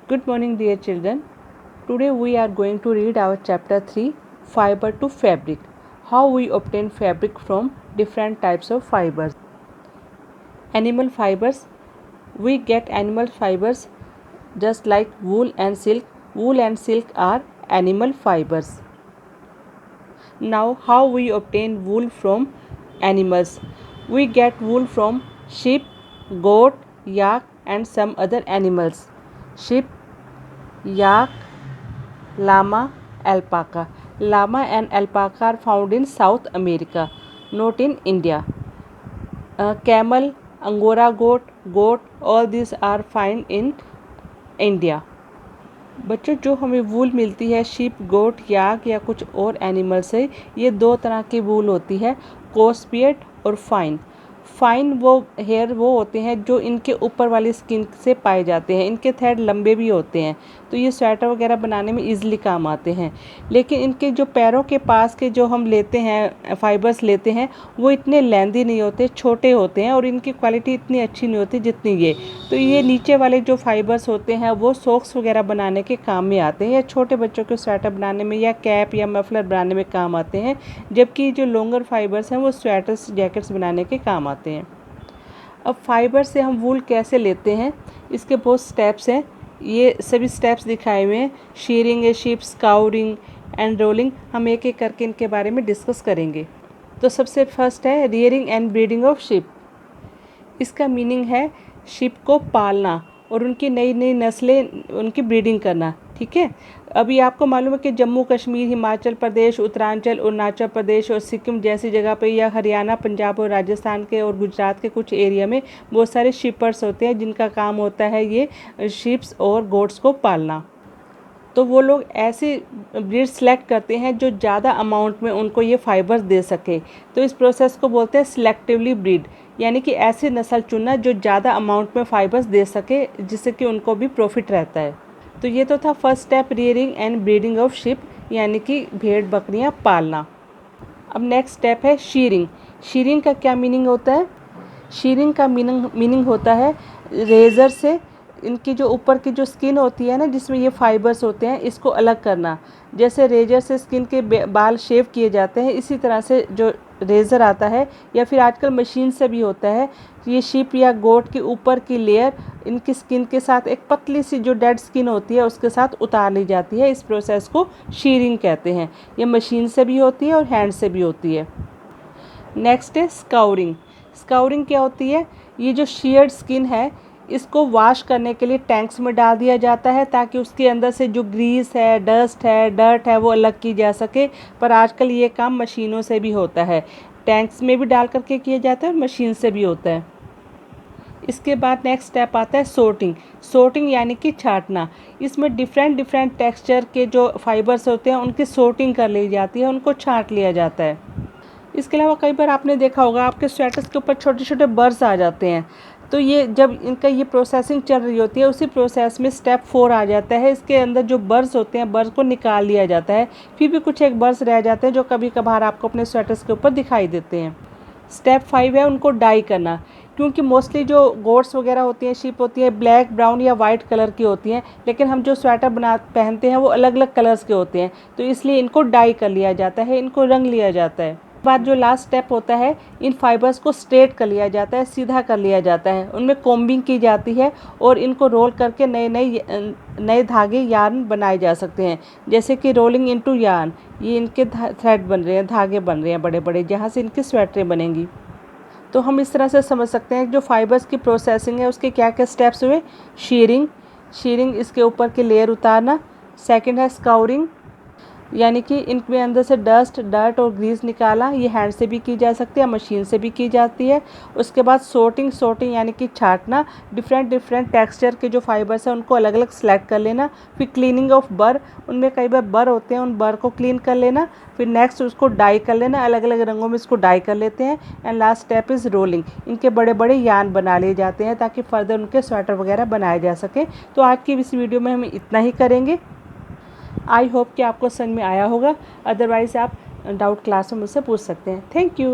Good morning, dear children. Today we are going to read our chapter 3, Fiber to Fabric. How we obtain fabric from different types of fibers. Animal fibers. We get animal fibers just like wool and silk. Wool and silk are animal fibers. Now, how we obtain wool from animals? We get wool from sheep, goat, yak, and some other animals. Sheep, yak, llama, alpaca. Llama and alpaca are found in South America, not in India. Camel, angora goat, all these are found in India. बच्चों, जो हमें वूल मिलती है sheep, गोट, याक या कुछ और animal से, ये दो तरह की वूल होती है, कोर्सपियट और फाइन। फाइन वो हेयर वो होते हैं जो इनके ऊपर वाली स्किन से पाए जाते हैं। इनके थ्रेड लंबे भी होते हैं, तो ये स्वेटर वगैरह बनाने में ईजिली काम आते हैं। लेकिन इनके जो पैरों के पास के जो हम लेते हैं फाइबर्स लेते हैं, वो इतने लेंदी नहीं होते, छोटे होते हैं और इनकी क्वालिटी इतनी अच्छी नहीं होती जितनी ये। तो ये नीचे वाले जो फाइबर्स होते हैं वो सॉक्स वगैरह बनाने के काम में आते हैं, या छोटे बच्चों के स्वेटर बनाने में, या कैप या मफलर बनाने में काम आते हैं। जबकि जो लॉन्गर फाइबर्स हैं वो स्वेटर्स, जैकेट्स बनाने के काम आते हैं। अब फाइबर से हम वूल कैसे लेते हैं, इसके बहुत स्टेप्स हैं। ये सभी स्टेप्स दिखाए हुए हैं। शीयरिंग है, शीप, स्काउरिंग एंड रोलिंग। हम एक एक करके इनके बारे में डिस्कस करेंगे। तो सबसे फर्स्ट है rearing and breeding of sheep. इसका मीनिंग है शीप को पालना और उनकी नई नई नस्लें, उनकी ब्रीडिंग करना। ठीक है, अभी आपको मालूम है कि जम्मू कश्मीर, हिमाचल प्रदेश, उत्तरांचल, अरुणाचल प्रदेश और सिक्किम जैसी जगह पे, या हरियाणा, पंजाब और राजस्थान के और गुजरात के कुछ एरिया में बहुत सारे शीपर्स होते हैं जिनका काम होता है ये शीप्स और गोट्स को पालना। तो वो लोग ऐसी ब्रीड सेलेक्ट करते हैं जो ज़्यादा अमाउंट में उनको ये फाइबर्स दे सके। तो इस प्रोसेस को बोलते हैं सिलेक्टिवली ब्रीड, यानी कि ऐसी नस्ल चुनना जो ज़्यादा अमाउंट में फाइबर्स दे सके, जिससे कि उनको भी प्रॉफिट रहता है। तो ये तो था first step, rearing and breeding of sheep, यानी कि भेड़ बकरियां पालना। अब नेक्स्ट स्टेप है शीयरिंग। शीयरिंग का क्या मीनिंग होता है? शीयरिंग का मीनिंग होता है रेज़र से इनकी जो ऊपर की जो स्किन होती है ना, जिसमें ये फाइबर्स होते हैं, इसको अलग करना। जैसे रेजर से स्किन के बाल शेव किए जाते हैं, इसी तरह से जो रेज़र आता है, या फिर आजकल मशीन से भी होता है, ये शीप या गोट के ऊपर की लेयर इनकी स्किन के साथ एक पतली सी जो डेड स्किन होती है उसके साथ उतार ली जाती है। इस प्रोसेस को शीयरिंग कहते हैं। ये मशीन से भी होती है और हैंड से भी होती है। नेक्स्ट है स्काउरिंग। स्काउरिंग क्या होती है? ये जो शीयर्ड स्किन है, इसको वॉश करने के लिए टैंक्स में डाल दिया जाता है ताकि उसके अंदर से जो ग्रीस है, डस्ट है, डर्ट है, वो अलग की जा सके। पर आजकल ये काम मशीनों से भी होता है, टैंक्स में भी डाल करके किया जाता है और मशीन से भी होता है। इसके बाद नेक्स्ट स्टेप आता है सोर्टिंग। सोर्टिंग यानी कि छांटना। इसमें डिफरेंट टेक्सचर के जो फाइबर्स होते हैं उनकी सोर्टिंग कर ली जाती है, उनको छांट लिया जाता है। इसके अलावा कई बार आपने देखा होगा आपके स्वेटर्स के ऊपर छोटे छोटे बर्स आ जाते हैं। तो ये जब इनका ये प्रोसेसिंग चल रही होती है, उसी प्रोसेस में स्टेप 4 आ जाता है। इसके अंदर जो बर्स होते हैं, बर्स को निकाल लिया जाता है। फिर भी कुछ एक बर्स रह जाते हैं जो कभी कभार आपको अपने स्वेटर्स के ऊपर दिखाई देते हैं। स्टेप 5 है उनको डाई करना, क्योंकि मोस्टली जो गोट्स वगैरह होती हैं, शीप होती है, ब्लैक, ब्राउन या वाइट कलर की होती हैं, लेकिन हम जो स्वेटर पहनते हैं वो अलग अलग कलर्स के होते हैं। तो इसलिए इनको डाई कर लिया जाता है, इनको रंग लिया जाता है। बाद जो लास्ट स्टेप होता है, इन फाइबर्स को स्ट्रेट कर लिया जाता है, सीधा कर लिया जाता है, उनमें कॉम्बिंग की जाती है और इनको रोल करके नए धागे यार्न बनाए जा सकते हैं। जैसे कि रोलिंग इनटू यार्न, ये इनके थ्रेड बन रहे हैं, धागे बन रहे हैं बड़े बड़े, जहाँ से इनकी स्वेटरें बनेंगी। तो हम इस तरह से समझ सकते हैं जो फाइबर्स की प्रोसेसिंग है उसके क्या क्या स्टेप्स हुए। शीयरिंग, इसके ऊपर की लेयर उतारना। सेकंड है स्काउरिंग, यानी कि इनके अंदर से डस्ट, डर्ट और ग्रीस निकाला। ये हैंड से भी की जा सकती है, मशीन से भी की जाती है। उसके बाद सोर्टिंग यानी कि छांटना। डिफरेंट टेक्सचर के जो फाइबर्स हैं उनको अलग अलग सेलेक्ट कर लेना। फिर क्लीनिंग ऑफ बर, उनमें कई बार बर होते हैं, उन बर को क्लीन कर लेना। फिर नेक्स्ट उसको डाई कर लेना, अलग अलग रंगों में इसको डाई कर लेते हैं। And last step is rolling. इनके बड़े बड़े यार्न बना लिए जाते हैं ताकि फर्दर उनके स्वेटर वगैरह बनाए जा सके। तो आज की इस वीडियो में हम इतना ही करेंगे। आई होप कि आपको समझ में आया होगा। अदरवाइज़ आप डाउट क्लास में मुझसे पूछ सकते हैं। Thank you.